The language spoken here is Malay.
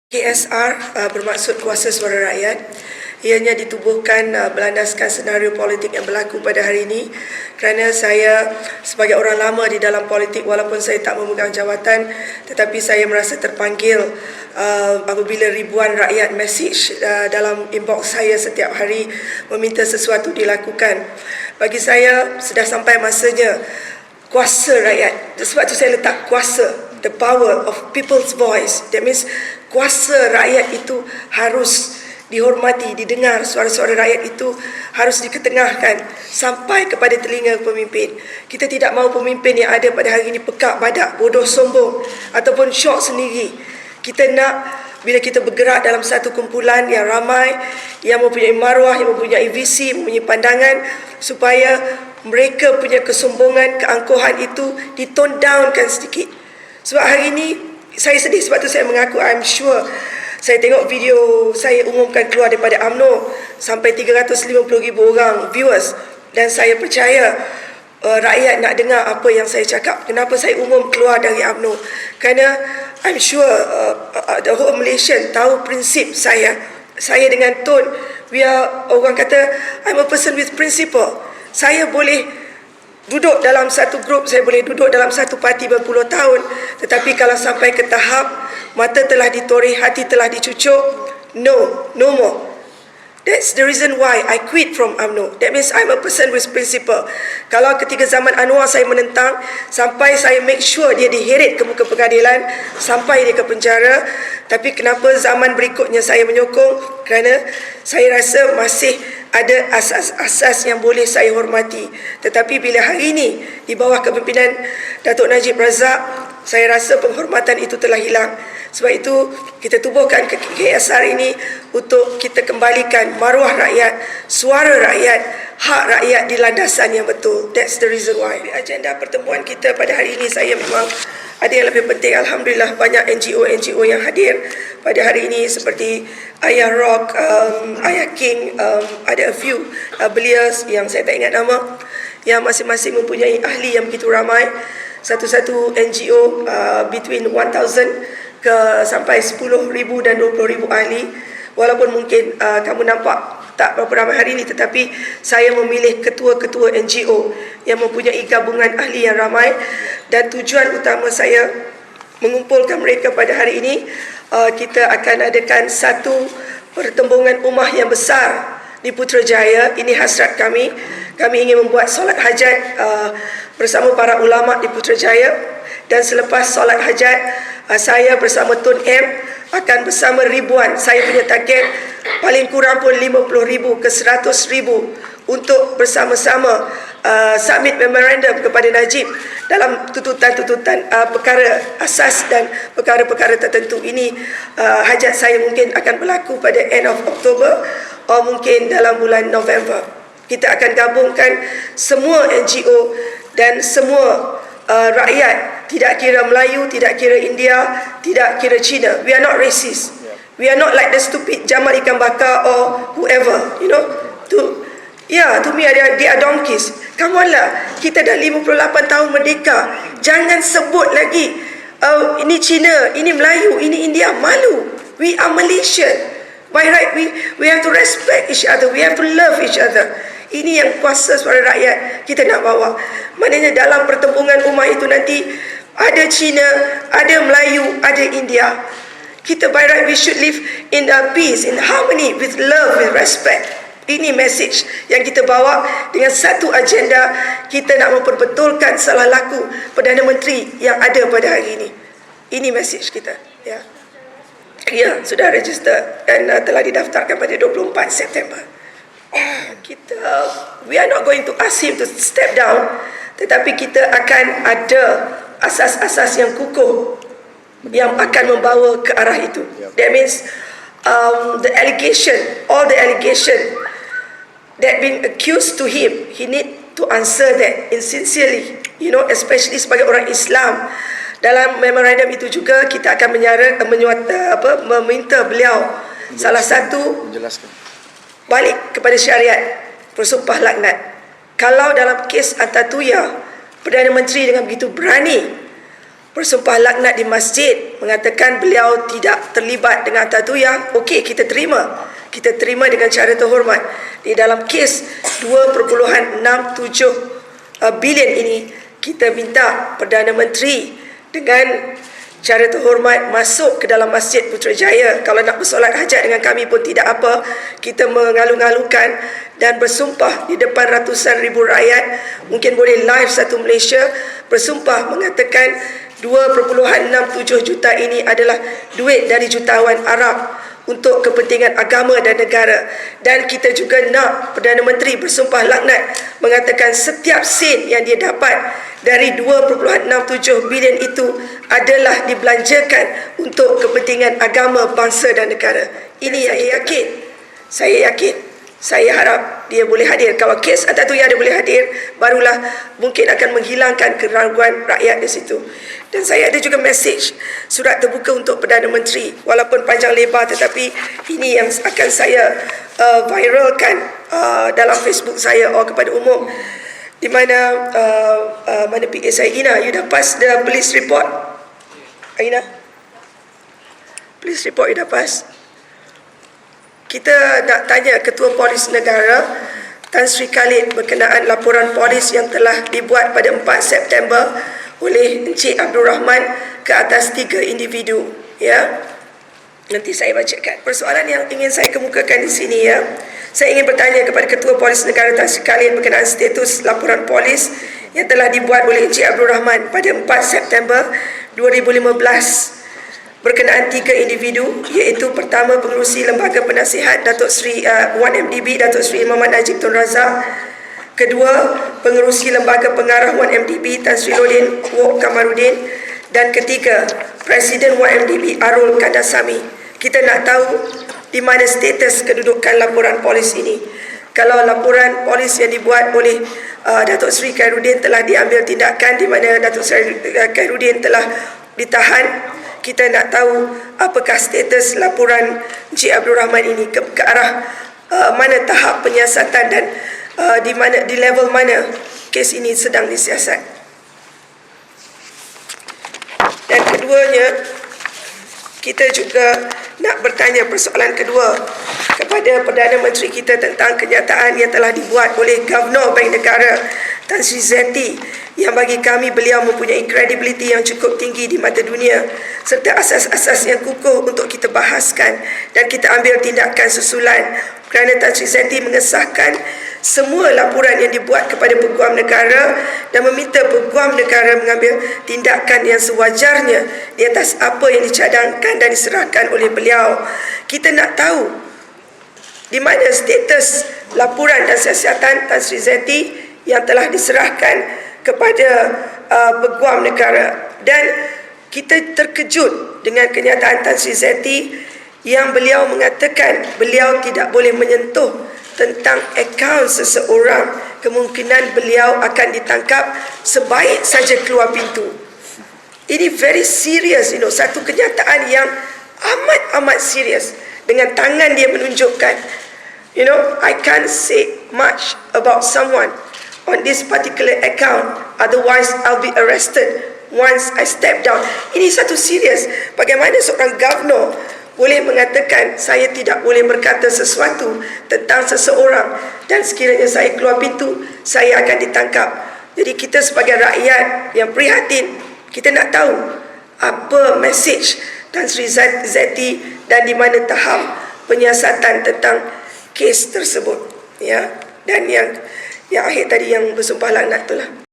KSR bermaksud kuasa suara rakyat. Ianya ditubuhkan berlandaskan senario politik yang berlaku pada hari ini kerana saya sebagai orang lama di dalam politik, walaupun saya tak memegang jawatan, tetapi saya merasa terpanggil apabila ribuan rakyat mesej dalam inbox saya setiap hari meminta sesuatu dilakukan. Bagi saya sudah sampai masanya kuasa rakyat. Sebab itu saya letak kuasa, the power of people's voice. That means kuasa rakyat itu harus dihormati, didengar. Suara-suara rakyat itu harus diketengahkan sampai kepada telinga pemimpin. Kita tidak mahu pemimpin yang ada pada hari ini pekak badak, bodoh, sombong ataupun syok sendiri. Kita nak bila kita bergerak dalam satu kumpulan yang ramai, yang mempunyai maruah, yang mempunyai visi, mempunyai pandangan, supaya mereka punya kesombongan, keangkuhan itu ditone downkan sedikit. Sebab hari ini saya sedih, sebab tu saya mengaku I'm sure. Saya tengok video saya umumkan keluar daripada UMNO sampai 350,000 orang viewers, dan saya percaya rakyat nak dengar apa yang saya cakap. Kenapa saya umum keluar dari UMNO? Kerana I'm sure the whole Malaysian tahu prinsip saya. Saya dengan tone, orang kata I'm a person with principle. Saya boleh duduk dalam satu grup, saya boleh duduk dalam satu parti berpuluh tahun, tetapi kalau sampai ke tahap mata telah ditoreh, hati telah dicucuk, no more. That's the reason why I quit from UMNO. That means I'm a person with principle. Kalau ketika zaman Anwar saya menentang, sampai saya make sure dia diheret ke muka pengadilan, sampai dia ke penjara. Tapi kenapa zaman berikutnya saya menyokong? Kerana saya rasa masih ada asas-asas yang boleh saya hormati. Tetapi bila hari ini di bawah kepimpinan Datuk Najib Razak, saya rasa penghormatan itu telah hilang. Sebab itu kita tubuhkan KSR ini untuk kita kembalikan maruah rakyat, suara rakyat, hak rakyat di landasan yang betul. That's the reason why. Agenda pertemuan kita pada hari ini, saya memang ada yang lebih penting. Alhamdulillah banyak NGO yang hadir pada hari ini, seperti Ayah Rock, Ayah King, ada a few belia yang saya tak ingat nama, yang masing-masing mempunyai ahli yang begitu ramai. Satu-satu NGO between 1,000 ke sampai 10,000 dan 20,000 ahli. Walaupun mungkin kamu nampak tak berapa ramai hari ini, tetapi saya memilih ketua-ketua NGO yang mempunyai gabungan ahli yang ramai, dan tujuan utama saya mengumpulkan mereka pada hari ini. Kita akan adakan satu pertembungan ummah yang besar di Putrajaya. Ini hasrat kami. Kami ingin membuat solat hajat bersama para ulama di Putrajaya, dan selepas solat hajat saya bersama Tun M akan bersama ribuan. Saya punya target paling kurang pun 50,000 ke 100,000 untuk bersama-sama submit memorandum kepada Najib dalam tuntutan-tuntutan perkara asas dan perkara-perkara tertentu. Ini hajat saya mungkin akan berlaku pada end of October atau mungkin dalam bulan November. Kita akan gabungkan semua NGO dan semua rakyat, tidak kira Melayu, tidak kira India, tidak kira Cina. We are not racist. We are not like the stupid Jamal ikan bakar or whoever, you know. To me they are donkeys. Come on lah, kita dah 58 tahun merdeka. Jangan sebut lagi ini Cina, ini Melayu, ini India. Malu. We are Malaysian. By right, we have to respect each other. We have to love each other. Ini yang kuasa suara rakyat kita nak bawa. Maknanya dalam pertembungan ummah itu nanti ada Cina, ada Melayu, ada India. Kita by right we should live in peace, in harmony, with love, with respect. Ini message yang kita bawa dengan satu agenda. Kita nak memperbetulkan salah laku Perdana Menteri yang ada pada hari ini. Ini message kita. Ya, sudah register dan telah didaftarkan pada 24 September. We are not going to ask him to step down, tetapi kita akan ada asas-asas yang kukuh yang akan membawa ke arah itu. That means the allegation, all the allegation that been accused to him, he need to answer that sincerely, you know, especially sebagai orang Islam. Dalam memorandum itu juga kita akan meminta beliau salah satu menjelaskan balik kepada syariat, bersumpah laknat. Kalau dalam kes Atatuyah, Perdana Menteri dengan begitu berani bersumpah laknat di masjid, mengatakan beliau tidak terlibat dengan harta tu, yang okey, kita terima. Kita terima dengan cara terhormat. Di dalam kes 2.67 bilion ini, kita minta Perdana Menteri dengan cara terhormat masuk ke dalam Masjid Putrajaya. Kalau nak bersolat hajat dengan kami pun tidak apa. Kita mengalu-ngalukan dan bersumpah di depan ratusan ribu rakyat, mungkin boleh live satu Malaysia, bersumpah mengatakan 2.67 juta ini adalah duit dari jutawan Arab untuk kepentingan agama dan negara. Dan kita juga nak Perdana Menteri bersumpah laknat mengatakan setiap sen yang dia dapat dari 2.67 bilion itu adalah dibelanjakan untuk kepentingan agama, bangsa dan negara. Ini yang saya yakin. Saya yakin. Saya harap dia boleh hadir. Kalau kes Atatürk dia boleh hadir, barulah mungkin akan menghilangkan keraguan rakyat di situ. Dan saya ada juga mesej, surat terbuka untuk Perdana Menteri, walaupun panjang lebar, tetapi ini yang akan saya viralkan dalam Facebook saya kepada umum, di mana mana PA saya, Ina, you dah pass the police report? Ina, police report you dah pass? Kita nak tanya Ketua Polis Negara Tan Sri Khalid berkenaan laporan polis yang telah dibuat pada 4 September oleh Encik Abdul Rahman ke atas 3 individu, ya. Nanti saya bacakan. Persoalan yang ingin saya kemukakan di sini, ya. Saya ingin bertanya kepada Ketua Polis Negara Tan Sri Khalid berkenaan status laporan polis yang telah dibuat oleh Encik Abdul Rahman pada 4 September 2015 berkenaan 3 individu, iaitu pertama, Pengerusi Lembaga Penasihat Datuk Seri 1MDB Datuk Seri Muhammad Najib Tun Razak. Kedua, Pengerusi Lembaga Pengarah 1MDB Tan Sri Lodin Wok Kamarudin. Dan ketiga, Presiden 1MDB Arul Kandasamy. Kita nak tahu di mana status kedudukan laporan polis ini. Kalau laporan polis yang dibuat oleh Datuk Seri Khairuddin telah diambil tindakan, di mana Datuk Seri Khairuddin telah ditahan, kita nak tahu apakah status laporan Encik Abdul Rahman ini, ke arah mana tahap penyiasatan dan di level mana kes ini sedang disiasat. Dan keduanya, kita juga nak bertanya persoalan kedua kepada Perdana Menteri kita tentang kenyataan yang telah dibuat oleh Governor Bank Negara Tan Sri Zeti, yang bagi kami beliau mempunyai kredibiliti yang cukup tinggi di mata dunia serta asas-asas yang kukuh untuk kita bahaskan dan kita ambil tindakan susulan, kerana Tan Sri Zeti mengesahkan semua laporan yang dibuat kepada Peguam Negara dan meminta Peguam Negara mengambil tindakan yang sewajarnya di atas apa yang dicadangkan dan diserahkan oleh beliau. Kita nak tahu di mana status laporan dan siasatan Tan Sri Zeti yang telah diserahkan kepada Peguam Negara. Dan kita terkejut dengan kenyataan Tan Sri Zeti yang beliau mengatakan beliau tidak boleh menyentuh tentang akaun seseorang. Kemungkinan beliau akan ditangkap sebaik saja keluar pintu. Ini very serious, satu kenyataan yang amat serius. Dengan tangan dia menunjukkan, I can't say much about someone on this particular account, otherwise I'll be arrested once I step down. Ini satu serius. Bagaimana seorang governor boleh mengatakan saya tidak boleh berkata sesuatu tentang seseorang dan sekiranya saya keluar pintu, saya akan ditangkap. Jadi kita sebagai rakyat yang prihatin, kita nak tahu apa mesej Tan Sri Zeti dan di mana tahap penyiasatan tentang kes tersebut, ya. Dan yang akhir tadi yang bersumpah laknat itulah.